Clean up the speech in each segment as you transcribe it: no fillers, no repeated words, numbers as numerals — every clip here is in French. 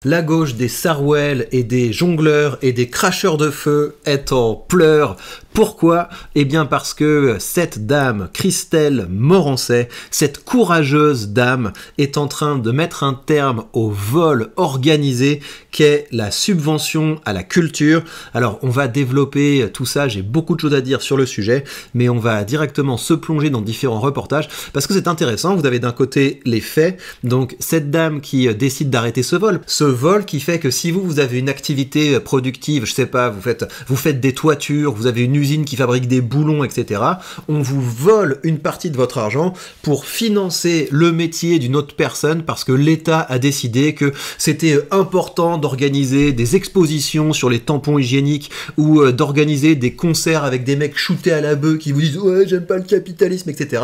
La gauche des Sarwell et des jongleurs et des cracheurs de feu est en pleurs. Pourquoi? Eh bien parce que cette dame, Christelle Morancet, cette courageuse dame, est en train de mettre un terme au vol organisé qu'est la subvention à la culture. Alors on va développer tout ça, j'ai beaucoup de choses à dire sur le sujet, mais on va directement se plonger dans différents reportages parce que c'est intéressant. Vous avez d'un côté les faits, donc cette dame qui décide d'arrêter ce vol qui fait que si vous avez une activité productive, je sais pas, vous faites des toitures, vous avez une usine qui fabrique des boulons, etc. On vous vole une partie de votre argent pour financer le métier d'une autre personne parce que l'État a décidé que c'était important d'organiser des expositions sur les tampons hygiéniques ou d'organiser des concerts avec des mecs shootés à la bœuf qui vous disent « Ouais, j'aime pas le capitalisme, etc. »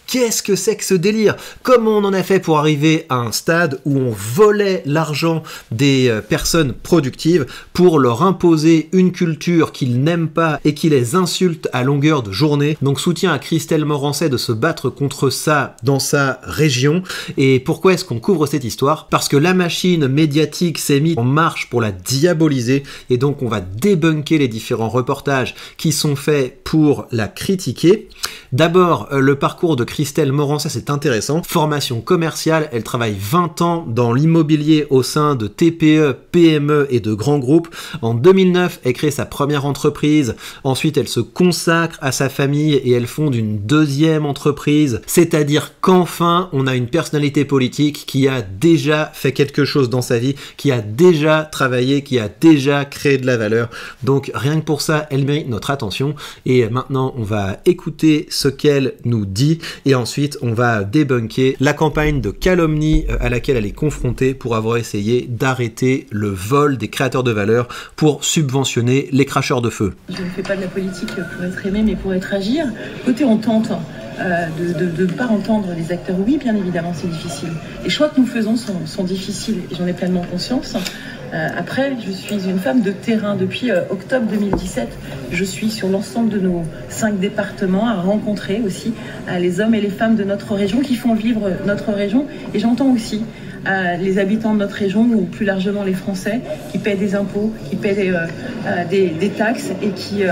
Qu'est-ce que c'est que ce délire? Comment on en a fait pour arriver à un stade où on volait l'argent des personnes productives pour leur imposer une culture qu'ils n'aiment pas et qui les insulte à longueur de journée? Donc soutien à Christelle Morancet de se battre contre ça dans sa région. Et pourquoi est-ce qu'on couvre cette histoire? Parce que la machine médiatique s'est mise en marche pour la diaboliser et donc on va débunker les différents reportages qui sont faits pour la critiquer. D'abord, le parcours de Christelle Morancet, c'est intéressant. Formation commerciale, elle travaille 20 ans dans l'immobilier au sein de TPE, PME et de grands groupes. En 2009, elle crée sa première entreprise. Ensuite, elle se consacre à sa famille et elle fonde une deuxième entreprise. C'est-à-dire qu'enfin, on a une personnalité politique qui a déjà fait quelque chose dans sa vie, qui a déjà travaillé, qui a déjà créé de la valeur. Donc, rien que pour ça, elle mérite notre attention. Et maintenant, on va écouter ce qu'elle nous dit et ensuite on va débunker la campagne de calomnie à laquelle elle est confrontée pour avoir essayé d'arrêter le vol des créateurs de valeur pour subventionner les cracheurs de feu. Je ne fais pas de la politique pour être aimé mais pour être agir. Côté on tente de ne pas entendre les acteurs, oui bien évidemment c'est difficile. Les choix que nous faisons sont difficiles et j'en ai pleinement conscience. Après, je suis une femme de terrain. Depuis octobre 2017, je suis sur l'ensemble de nos 5 départements à rencontrer aussi les hommes et les femmes de notre région qui font vivre notre région. Et j'entends aussi les habitants de notre région ou plus largement les Français qui paient des impôts, qui paient des taxes et qui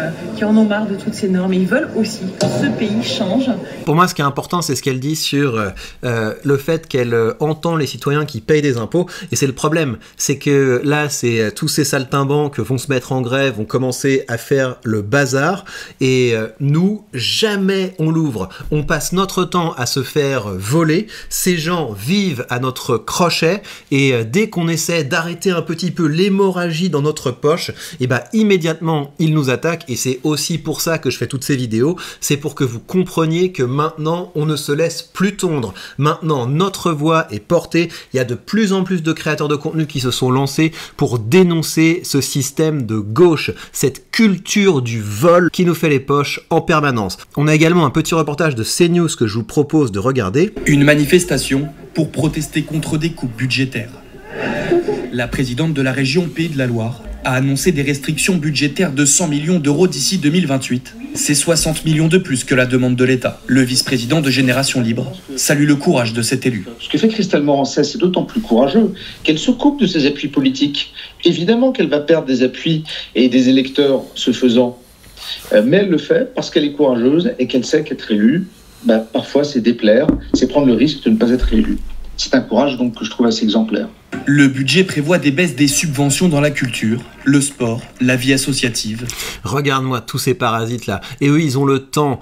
en ont marre de toutes ces normes. Et ils veulent aussi que ce pays change. Pour moi, ce qui est important, c'est ce qu'elle dit sur le fait qu'elle entend les citoyens qui payent des impôts. Et c'est le problème, c'est que là, c'est tous ces saltimbanques vont se mettre en grève, vont commencer à faire le bazar. Et nous, jamais on l'ouvre. On passe notre temps à se faire voler. Ces gens vivent à notre crochet. Et dès qu'on essaie d'arrêter un petit peu l'hémorragie dans notre poche, et ben immédiatement ils nous attaquent. Et c'est aussi pour ça que je fais toutes ces vidéos, c'est pour que vous compreniez que maintenant on ne se laisse plus tondre. Maintenant notre voix est portée, il y a de plus en plus de créateurs de contenu qui se sont lancés pour dénoncer ce système de gauche, cette culture du vol qui nous fait les poches en permanence. On a également un petit reportage de CNews que je vous propose de regarder. Une manifestation pour protester contre des coupes budgétaires. La présidente de la région Pays de la Loire a annoncé des restrictions budgétaires de 100 millions d'euros d'ici 2028. C'est 60 millions de plus que la demande de l'État. Le vice-président de Génération Libre salue le courage de cet élu. Ce que fait Christelle Morancet, c'est d'autant plus courageux qu'elle se coupe de ses appuis politiques. Évidemment qu'elle va perdre des appuis et des électeurs ce faisant. Mais elle le fait parce qu'elle est courageuse et qu'elle sait qu'être élue, parfois c'est déplaire, c'est prendre le risque de ne pas être élu. C'est un courage donc que je trouve assez exemplaire. Le budget prévoit des baisses des subventions dans la culture, le sport, la vie associative. Regarde-moi tous ces parasites là. Et eux, ils ont le temps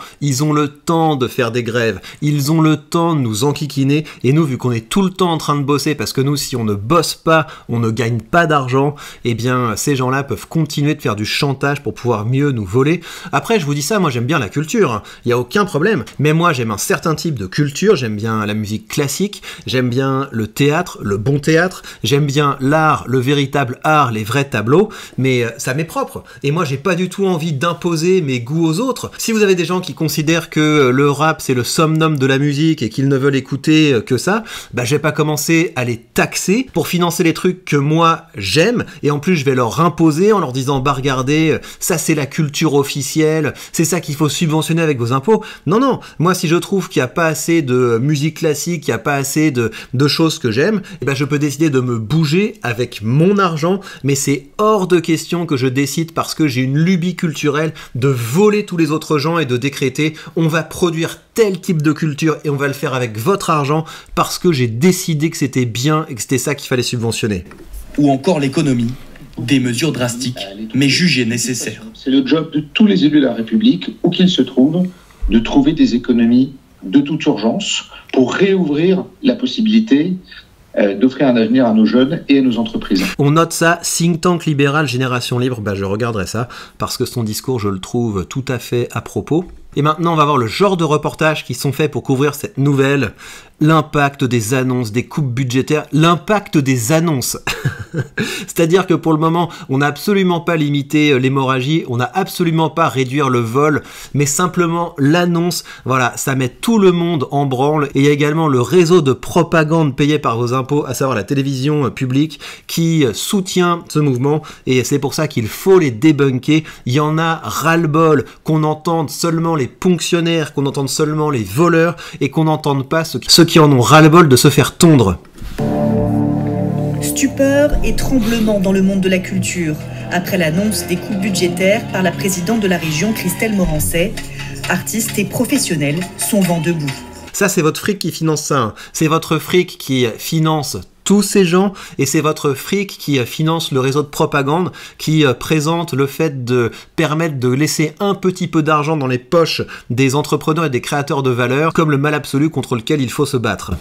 de faire des grèves. Ils ont le temps de nous enquiquiner. Et nous, vu qu'on est tout le temps en train de bosser, parce que nous, si on ne bosse pas, on ne gagne pas d'argent, eh bien, ces gens-là peuvent continuer de faire du chantage pour pouvoir mieux nous voler. Après, je vous dis ça, moi j'aime bien la culture, hein. Il n'y a aucun problème. Mais moi, j'aime un certain type de culture. J'aime bien la musique classique. J'aime bien le théâtre, le bon théâtre. J'aime bien l'art, le véritable art, les vrais tableaux, mais ça m'est propre. Et moi, j'ai pas du tout envie d'imposer mes goûts aux autres. Si vous avez des gens qui considèrent que le rap, c'est le summum de la musique et qu'ils ne veulent écouter que ça, je vais pas commencer à les taxer pour financer les trucs que moi, j'aime. Et en plus, je vais leur imposer en leur disant, regardez, ça, c'est la culture officielle, c'est ça qu'il faut subventionner avec vos impôts. Non, non. Moi, si je trouve qu'il n'y a pas assez de musique classique, qu'il n'y a pas assez de choses que j'aime, je peux décider décider de me bouger avec mon argent, mais c'est hors de question que je décide parce que j'ai une lubie culturelle de voler tous les autres gens et de décréter on va produire tel type de culture et on va le faire avec votre argent parce que j'ai décidé que c'était bien et que c'était ça qu'il fallait subventionner. Ou encore l'économie, des mesures drastiques, mais jugées nécessaires. C'est le job de tous les élus de la République, où qu'ils se trouvent, de trouver des économies de toute urgence pour réouvrir la possibilité d'offrir un avenir à nos jeunes et à nos entreprises. On note ça, think tank libéral, génération libre, je regarderai ça, parce que son discours, je le trouve tout à fait à propos. Et maintenant, on va voir le genre de reportages qui sont faits pour couvrir cette nouvelle. L'impact des annonces, des coupes budgétaires, l'impact des annonces. C'est-à-dire que pour le moment, on n'a absolument pas limité l'hémorragie, on n'a absolument pas réduire le vol, mais simplement l'annonce, voilà, ça met tout le monde en branle. Et il y a également le réseau de propagande payé par vos impôts, à savoir la télévision publique, qui soutient ce mouvement, et c'est pour ça qu'il faut les débunker. Il y en a ras-le-bol qu'on entende seulement les ponctionnaires, qu'on entende seulement les voleurs, et qu'on n'entende pas ceux qui en ont ras-le-bol de se faire tondre. Stupeur et tremblement dans le monde de la culture, après l'annonce des coupes budgétaires par la présidente de la région, Christelle Morançais. Artistes et professionnels sont vent debout. Ça, c'est votre fric qui finance ça. Hein. C'est votre fric qui finance tous ces gens, et c'est votre fric qui finance le réseau de propagande qui présente le fait de permettre de laisser un petit peu d'argent dans les poches des entrepreneurs et des créateurs de valeur comme le mal absolu contre lequel il faut se battre.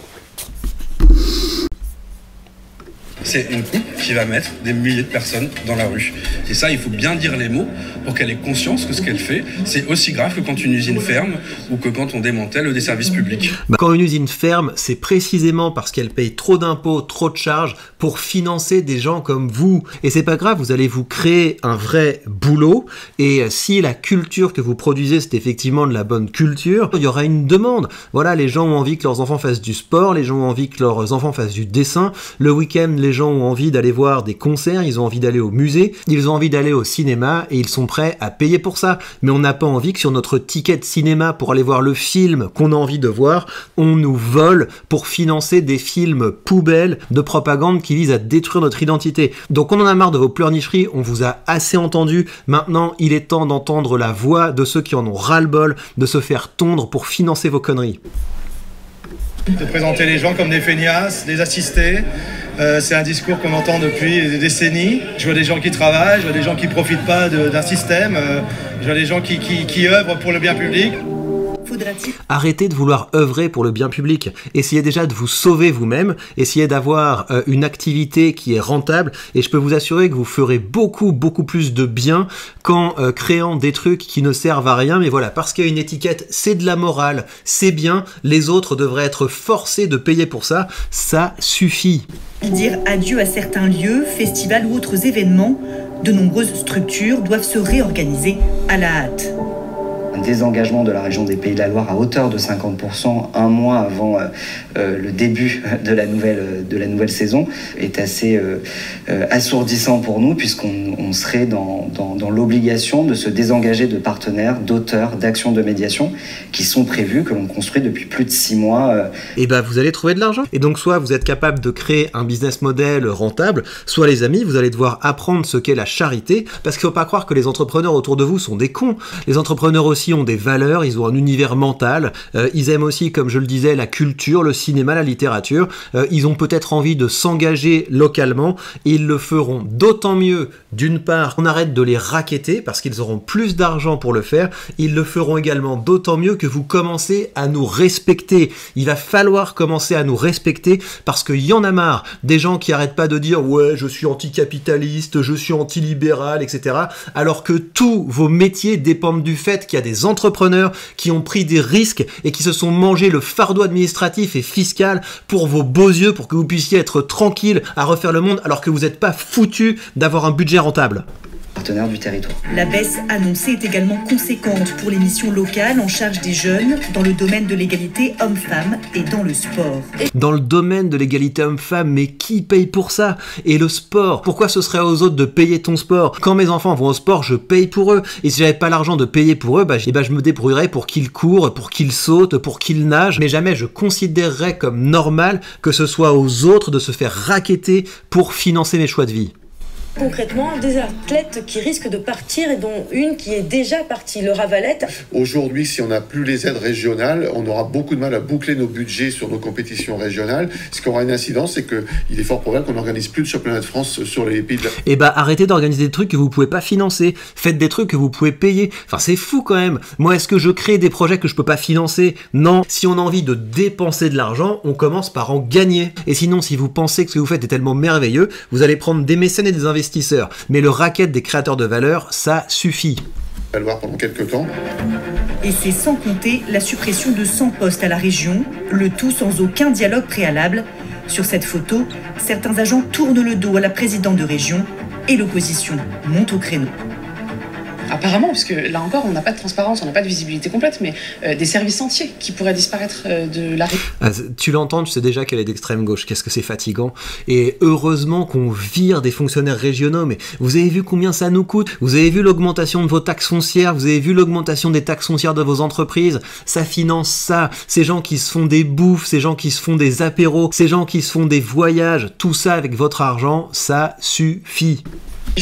C'est une coupe qui va mettre des milliers de personnes dans la rue. Et ça, il faut bien dire les mots pour qu'elle ait conscience que ce qu'elle fait, c'est aussi grave que quand une usine ferme ou que quand on démantèle des services publics. Quand une usine ferme, c'est précisément parce qu'elle paye trop d'impôts, trop de charges pour financer des gens comme vous. Et c'est pas grave, vous allez vous créer un vrai boulot. Et si la culture que vous produisez, c'est effectivement de la bonne culture, il y aura une demande. Voilà, les gens ont envie que leurs enfants fassent du sport, les gens ont envie que leurs enfants fassent du dessin. Le week-end, les gens ont envie d'aller voir des concerts, ils ont envie d'aller au musée, ils ont envie d'aller au cinéma et ils sont prêts à payer pour ça. Mais on n'a pas envie que sur notre ticket de cinéma pour aller voir le film qu'on a envie de voir, on nous vole pour financer des films poubelles de propagande qui visent à détruire notre identité. Donc on en a marre de vos pleurnicheries, on vous a assez entendu. Maintenant, il est temps d'entendre la voix de ceux qui en ont ras-le-bol de se faire tondre pour financer vos conneries. De présenter les gens comme des feignasses, des assistés. C'est un discours qu'on entend depuis des décennies. Je vois des gens qui travaillent, je vois des gens qui ne profitent pas d'un système, je vois des gens qui œuvrent pour le bien public. Arrêtez de vouloir œuvrer pour le bien public. Essayez déjà de vous sauver vous-même. Essayez d'avoir une activité qui est rentable. Et je peux vous assurer que vous ferez beaucoup plus de bien qu'en créant des trucs qui ne servent à rien. Mais voilà, parce qu'il y a une étiquette, c'est de la morale, c'est bien. Les autres devraient être forcés de payer pour ça. Ça suffit. Dire adieu à certains lieux, festivals ou autres événements, de nombreuses structures doivent se réorganiser à la hâte. Un désengagement de la région des Pays de la Loire à hauteur de 50%, un mois avant le début de la nouvelle saison, est assez assourdissant pour nous, puisqu'on serait dans l'obligation de se désengager de partenaires, d'auteurs, d'actions de médiation qui sont prévus, que l'on construit depuis plus de 6 mois. Et vous allez trouver de l'argent. Et donc soit vous êtes capable de créer un business model rentable, soit les amis, vous allez devoir apprendre ce qu'est la charité, parce qu'il ne faut pas croire que les entrepreneurs autour de vous sont des cons. Les entrepreneurs aussi ont des valeurs, ils ont un univers mental, ils aiment aussi, comme je le disais, la culture, le cinéma, la littérature, ils ont peut-être envie de s'engager localement, et ils le feront d'autant mieux, d'une part, on arrête de les racketter, parce qu'ils auront plus d'argent pour le faire, ils le feront également d'autant mieux que vous commencez à nous respecter. Il va falloir commencer à nous respecter, parce qu'il y en a marre des gens qui arrêtent pas de dire « ouais, je suis anticapitaliste, je suis antilibéral, etc. » alors que tous vos métiers dépendent du fait qu'il y a des entrepreneurs qui ont pris des risques et qui se sont mangés le fardeau administratif et fiscal pour vos beaux yeux, pour que vous puissiez être tranquille à refaire le monde alors que vous n'êtes pas foutu d'avoir un budget rentable. partenaires du territoire. La baisse annoncée est également conséquente pour les missions locales en charge des jeunes dans le domaine de l'égalité homme-femme et dans le sport. Dans le domaine de l'égalité homme-femme, mais qui paye pour ça? Et le sport, pourquoi ce serait aux autres de payer ton sport? Quand mes enfants vont au sport, je paye pour eux. Et si j'avais pas l'argent de payer pour eux, je me débrouillerais pour qu'ils courent, pour qu'ils sautent, pour qu'ils nagent. Mais jamais je considérerais comme normal que ce soit aux autres de se faire racketter pour financer mes choix de vie. Concrètement, des athlètes qui risquent de partir et dont une qui est déjà partie, Laura Valette. Aujourd'hui, si on n'a plus les aides régionales, on aura beaucoup de mal à boucler nos budgets sur nos compétitions régionales. Ce qui aura une incidence, c'est qu'il est fort probable qu'on n'organise plus de championnat de France sur les pays de la... Eh bah arrêtez d'organiser des trucs que vous pouvez pas financer. Faites des trucs que vous pouvez payer. Enfin c'est fou quand même. Moi est-ce que je crée des projets que je peux pas financer? Non. Si on a envie de dépenser de l'argent, on commence par en gagner. Et sinon si vous pensez que ce que vous faites est tellement merveilleux, vous allez prendre des mécènes et des investisseurs. Mais le racket des créateurs de valeur, ça suffit. On va le voir pendant quelques temps. Et c'est sans compter la suppression de 100 postes à la région, le tout sans aucun dialogue préalable. Sur cette photo, certains agents tournent le dos à la présidente de région et l'opposition monte au créneau. Apparemment, parce que là encore, on n'a pas de transparence, on n'a pas de visibilité complète, mais des services entiers qui pourraient disparaître de la région. Tu l'entends, tu sais déjà qu'elle est d'extrême gauche, qu'est-ce que c'est fatigant. Et heureusement qu'on vire des fonctionnaires régionaux, mais vous avez vu combien ça nous coûte? Vous avez vu l'augmentation de vos taxes foncières? Vous avez vu l'augmentation des taxes foncières de vos entreprises? Ça finance ça, ces gens qui se font des bouffes, ces gens qui se font des apéros, ces gens qui se font des voyages, tout ça avec votre argent, ça suffit.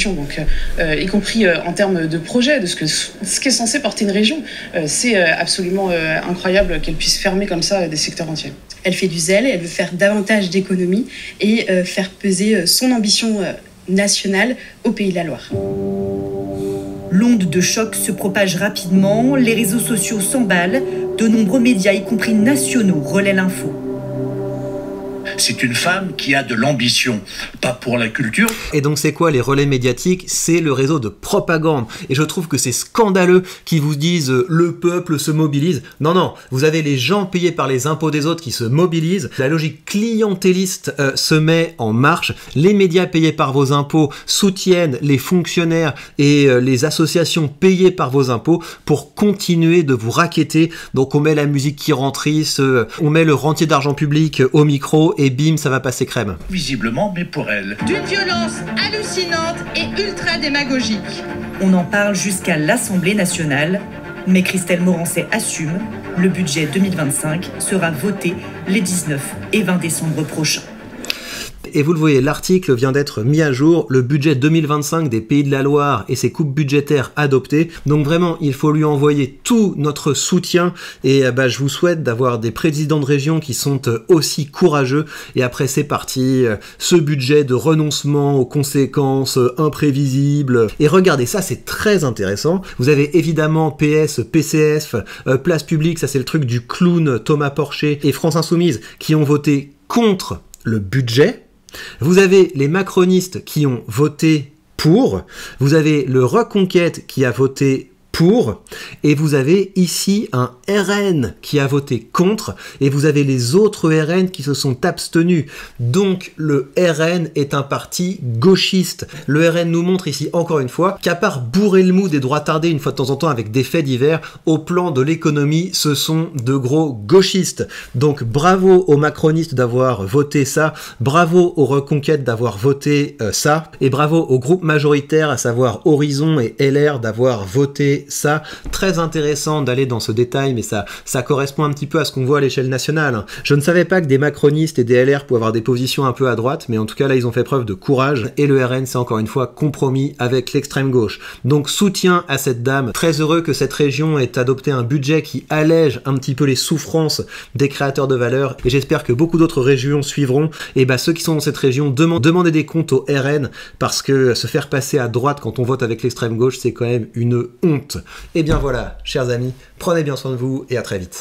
Donc, y compris en termes de projet, de ce qu'est censé porter une région. C'est absolument incroyable qu'elle puisse fermer comme ça des secteurs entiers. Elle fait du zèle, elle veut faire davantage d'économies et faire peser son ambition nationale au Pays de la Loire. L'onde de choc se propage rapidement, les réseaux sociaux s'emballent, de nombreux médias, y compris nationaux, relaient l'info. C'est une femme qui a de l'ambition, pas pour la culture. Et donc c'est quoi les relais médiatiques? C'est le réseau de propagande. Et je trouve que c'est scandaleux qu'ils vous disent le peuple se mobilise. Non, non, vous avez les gens payés par les impôts des autres qui se mobilisent. La logique clientéliste se met en marche. Les médias payés par vos impôts soutiennent les fonctionnaires et les associations payées par vos impôts pour continuer de vous racketter. Donc on met la musique qui rentrisse, on met le rentier d'argent public au micro et bim, ça va passer crème. Visiblement, mais pour elle. D'une violence hallucinante et ultra démagogique. On en parle jusqu'à l'Assemblée nationale, mais Christelle Morançais assume, le budget 2025 sera voté les 19 et 20 décembre prochains. Et vous le voyez, l'article vient d'être mis à jour, le budget 2025 des Pays de la Loire et ses coupes budgétaires adoptées. Donc vraiment, il faut lui envoyer tout notre soutien et je vous souhaite d'avoir des présidents de région qui sont aussi courageux. Et après, c'est parti, ce budget de renoncement aux conséquences imprévisibles. Et regardez, ça c'est très intéressant. Vous avez évidemment PS, PCF, Place Publique, ça c'est le truc du clown Thomas Porcher et France Insoumise qui ont voté contre le budget. Vous avez les macronistes qui ont voté pour, vous avez le Reconquête qui a voté pour, et vous avez ici un RN qui a voté contre, et vous avez les autres RN qui se sont abstenus. Donc le RN est un parti gauchiste. Le RN nous montre ici encore une fois qu'à part bourrer le mou des droits tardés une fois de temps en temps avec des faits divers, au plan de l'économie, ce sont de gros gauchistes. Donc bravo aux macronistes d'avoir voté ça, bravo aux Reconquêtes d'avoir voté ça, et bravo au groupe majoritaire, à savoir Horizon et LR, d'avoir voté ça. Très intéressant d'aller dans ce détail, mais ça correspond un petit peu à ce qu'on voit à l'échelle nationale. Je ne savais pas que des macronistes et des LR pouvaient avoir des positions un peu à droite, mais en tout cas là ils ont fait preuve de courage, et le RN s'est encore une fois compromis avec l'extrême gauche. Donc soutien à cette dame, très heureux que cette région ait adopté un budget qui allège un petit peu les souffrances des créateurs de valeur, et j'espère que beaucoup d'autres régions suivront. Et ceux qui sont dans cette région, demandez des comptes au RN, parce que se faire passer à droite quand on vote avec l'extrême gauche, c'est quand même une honte. Et bien voilà, chers amis, prenez bien soin de vous et à très vite.